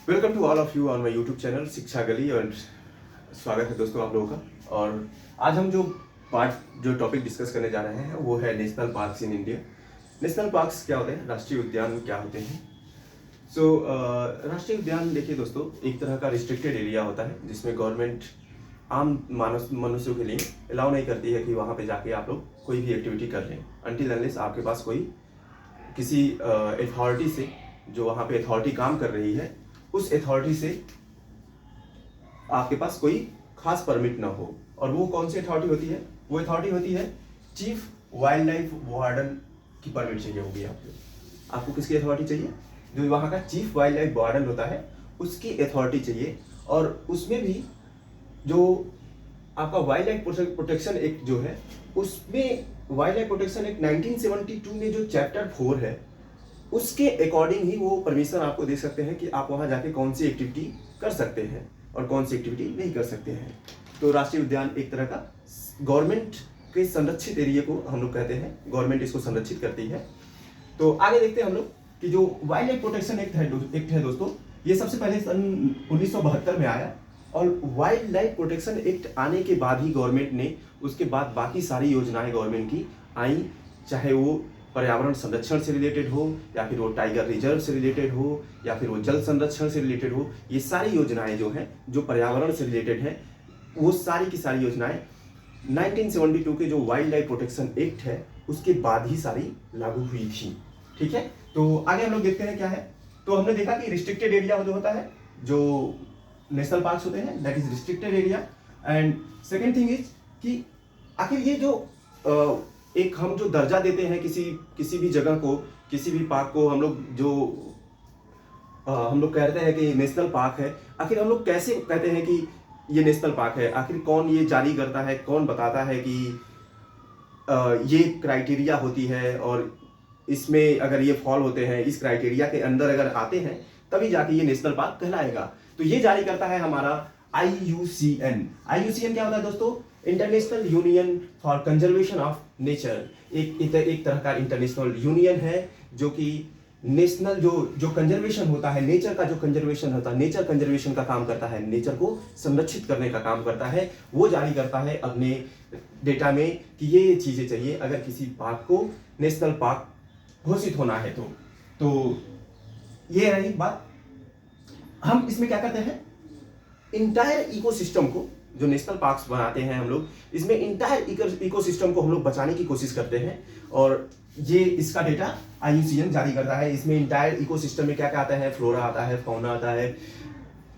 Welcome to all of you on my YouTube channel Shiksha Gali. और स्वागत है दोस्तों आप लोगों का। और आज हम जो टॉपिक डिस्कस करने जा रहे हैं वो है national parks in India. National parks क्या होते हैं, राष्ट्रीय उद्यान क्या होते हैं। राष्ट्रीय उद्यान देखिए दोस्तों, एक तरह का रिस्ट्रिक्टेड एरिया होता है जिसमें गवर्नमेंट आम मनुष्यों के लिए अलाउ नहीं करती है कि वहाँ पे जाके आप लोग कोई भी एक्टिविटी कर लें अनटिल अनलेस आपके पास कोई किसी अथॉरिटी से, जो वहाँ पे अथॉरिटी काम कर रही है, उस अथॉरिटी से आपके पास कोई खास परमिट ना हो। और वो कौन सी अथॉरिटी होती है? वो अथॉरिटी होती है चीफ वाइल्ड लाइफ वार्डन की परमिट चाहिए होगी आपको। आपको किसकी अथॉरिटी चाहिए? जो वहाँ का चीफ वाइल्ड लाइफ वार्डन होता है उसकी अथॉरिटी चाहिए। और उसमें भी जो आपका वाइल्ड लाइफ प्रोटेक्शन एक्ट जो है, उसमें वाइल्ड लाइफ प्रोटेक्शन एक्ट 1972 में जो चैप्टर 4 है उसके अकॉर्डिंग ही वो परमिशन आपको दे सकते हैं कि आप वहाँ जाके कौन सी एक्टिविटी कर सकते हैं और कौन सी एक्टिविटी नहीं कर सकते हैं। तो राष्ट्रीय उद्यान एक तरह का गवर्नमेंट के संरक्षित एरिया को हम लोग कहते हैं, गवर्नमेंट इसको संरक्षित करती है। तो आगे देखते हैं हम लोग कि जो वाइल्ड लाइफ प्रोटेक्शन एक्ट है दोस्तों, ये सबसे पहले सन 1972 में आया। और वाइल्ड लाइफ प्रोटेक्शन एक्ट आने के बाद ही गवर्नमेंट ने उसके बाद बाकी सारी योजनाएं गवर्नमेंट की आई, चाहे वो पर्यावरण संरक्षण से रिलेटेड हो, या फिर वो टाइगर रिजर्व से रिलेटेड हो, या फिर वो जल संरक्षण से रिलेटेड हो। ये सारी योजनाएं जो हैं जो पर्यावरण से रिलेटेड है, वो सारी की सारी योजनाएं 1972 के जो वाइल्ड लाइफ प्रोटेक्शन एक्ट है उसके बाद ही सारी लागू हुई थी। ठीक है, तो आगे हम लोग देखते हैं क्या है। तो हमने देखा कि रिस्ट्रिक्टेड एरिया जो होता है, जो नेशनल पार्क्स होते हैं, that is restricted area. And second thing is कि आखिर ये जो एक हम जो दर्जा देते हैं किसी भी जगह को, किसी भी पार्क को, हम लोग कहते हैं कि नेशनल पार्क है। आखिर हम लोग कैसे कहते हैं कि ये नेशनल पार्क है? आखिर कौन ये जारी करता है, कौन बताता है कि ये क्राइटेरिया होती है और इसमें अगर ये फॉल होते हैं, इस क्राइटेरिया के अंदर अगर आते हैं तभी जाके ये नेशनल पार्क कहलाएगा। तो ये जारी करता है हमारा IUCN। IUCN क्या होता है दोस्तों? International union for conservation of nature. एक तरह का इंटरनेशनल यूनियन है जो कि नेशनल जो कंजर्वेशन होता है, नेचर का जो कंजर्वेशन होता है, नेचर कंजर्वेशन का काम करता है, नेचर को संरक्षित करने का काम करता है। वो जारी करता है अपने डेटा में कि ये चीजें चाहिए अगर किसी पार्क को नेशनल पार्क घोषित होना है। तो ये रही बात। हम इसमें क्या करते हैं, इंटायर इकोसिस्टम को, जो नेशनल पार्क्स बनाते हैं हम लोग, इसमें इंटायर इकोसिस्टम को हम लोग बचाने की कोशिश करते हैं। और ये इसका डेटा IUCN जारी करता है। इसमें इंटायर इकोसिस्टम में क्या क्या आता है? फ्लोरा आता है, फौना आता है,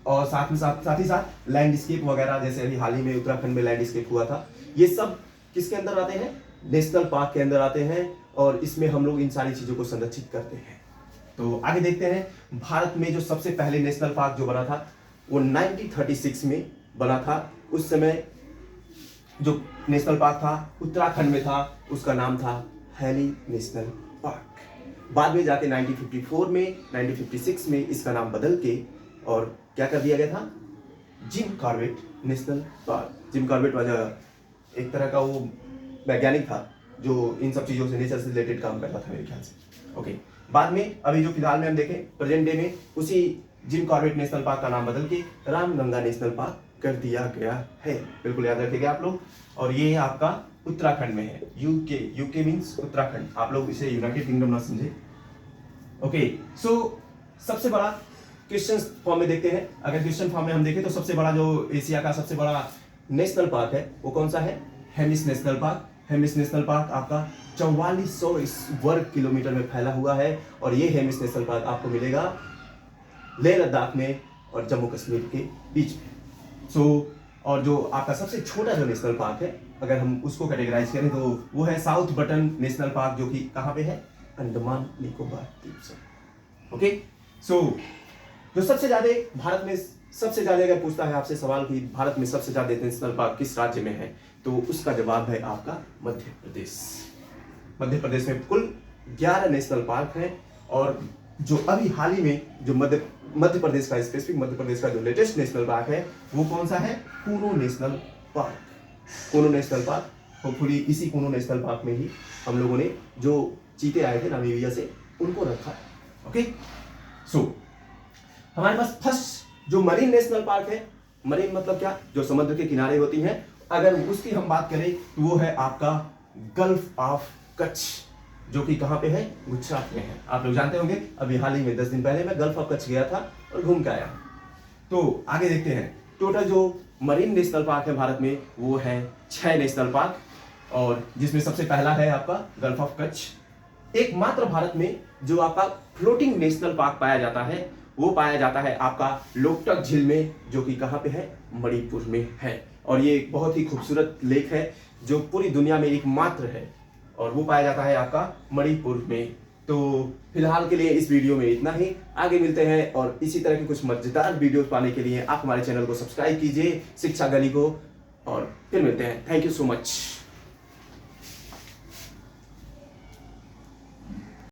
और साथ ही साथ लैंडस्केप वगैरह, जैसे अभी हाल ही में उत्तराखंड में लैंडस्केप हुआ था। ये सब किसके अंदर आते हैं? नेशनल पार्क के अंदर आते हैं। और इसमें हम लोग इन सारी चीजों को संरक्षित करते हैं। तो आगे देखते हैं, भारत में जो सबसे पहले नेशनल पार्क जो बना था वो 1936 में बना था। उस समय जो नेशनल पार्क था उत्तराखंड में था, उसका नाम था हैली नेशनल पार्क। बाद में जाके 1956 में इसका नाम बदल के और क्या कर दिया गया था? Jim Corbett national park. Jim Corbett वाला एक तरह का वो वैज्ञानिक था जो इन सब चीज़ों से, नेचर से रिलेटेड काम करता था मेरे ख्याल से। ओके, बाद में अभी जो फिलहाल में हम देखें प्रेजेंट डे में, उसी जिम कॉर्बेट नेशनल पार्क का नाम बदल के रामगंगा नेशनल पार्क कर दिया गया है। बिल्कुल याद रखिएगा आप लोग। और ये आपका उत्तराखंड में है। यूके मीन्स उत्तराखंड, आप लोग इसे यूनाइटेड किंगडम ना समझे। ओके, सो सबसे बड़ा क्वेश्चन फॉर्म में देखते हैं। अगर क्वेश्चन फॉर्म में हम देखें तो सबसे बड़ा जो एशिया का सबसे बड़ा नेशनल पार्क है वो कौन सा है? Hemis national park. Hemis national park आपका 4400 वर्ग किलोमीटर में फैला हुआ है। और ये हेमिस नेशनल पार्क आपको मिलेगा लेह लद्दाख में और जम्मू कश्मीर के बीच में। और जो आपका सबसे छोटा जो नेशनल पार्क है, अगर हम उसको कैटेगराइज करें तो वो है साउथ बटन नेशनल पार्क, जो कि कहाँ पे है? अंडमान निकोबार द्वीप समूह। ओके, जो सबसे ज्यादा भारत में, सबसे ज्यादा अगर पूछता है आपसे सवाल कि भारत में सबसे ज्यादा नेशनल पार्क किस राज्य में है, तो उसका जवाब है आपका मध्य प्रदेश। मध्य प्रदेश में कुल 11 नेशनल पार्क हैं। और जो अभी हाल ही में जो मध्य प्रदेश का, स्पेसिफिक मध्य प्रदेश का जो लेटेस्ट नेशनल पार्क है वो कौन सा है? Kuno national park. Kuno national park, hopefully इसी कूनो नेशनल पार्क में ही हम लोगों ने जो चीते आए थे नामीबिया से, उनको रखा है। ओके, हमारे पास फर्स्ट जो मरीन नेशनल पार्क है, मरीन मतलब क्या, जो समुद्र के किनारे होती हैं, अगर उसकी हम बात करें तो वो है आपका गल्फ ऑफ कच्छ, जो कि कहाँ पे है, गुजरात में है। आप लोग जानते होंगे, अभी हाल ही में 10 दिन पहले मैं गल्फ ऑफ कच्छ गया था और घूम के आया। तो आगे देखते हैं, टोटल जो मरीन नेशनल पार्क है भारत में वो है 6 नेशनल पार्क, और जिसमें सबसे पहला है आपका गल्फ ऑफ कच्छ। एकमात्र भारत में जो आपका फ्लोटिंग नेशनल पार्क पाया जाता है वो पाया जाता है आपका लोकटक झील में, जो कि कहाँ पे है, मणिपुर में है। और ये एक बहुत ही खूबसूरत लेक है जो पूरी दुनिया में एकमात्र है, और वो पाया जाता है आपका मणिपुर में। तो फिलहाल के लिए इस वीडियो में इतना ही, आगे मिलते हैं, और इसी तरह की कुछ मजेदार वीडियोस पाने के लिए आप हमारे चैनल को सब्सक्राइब कीजिए, शिक्षा गली को, और फिर मिलते हैं। Thank you so much.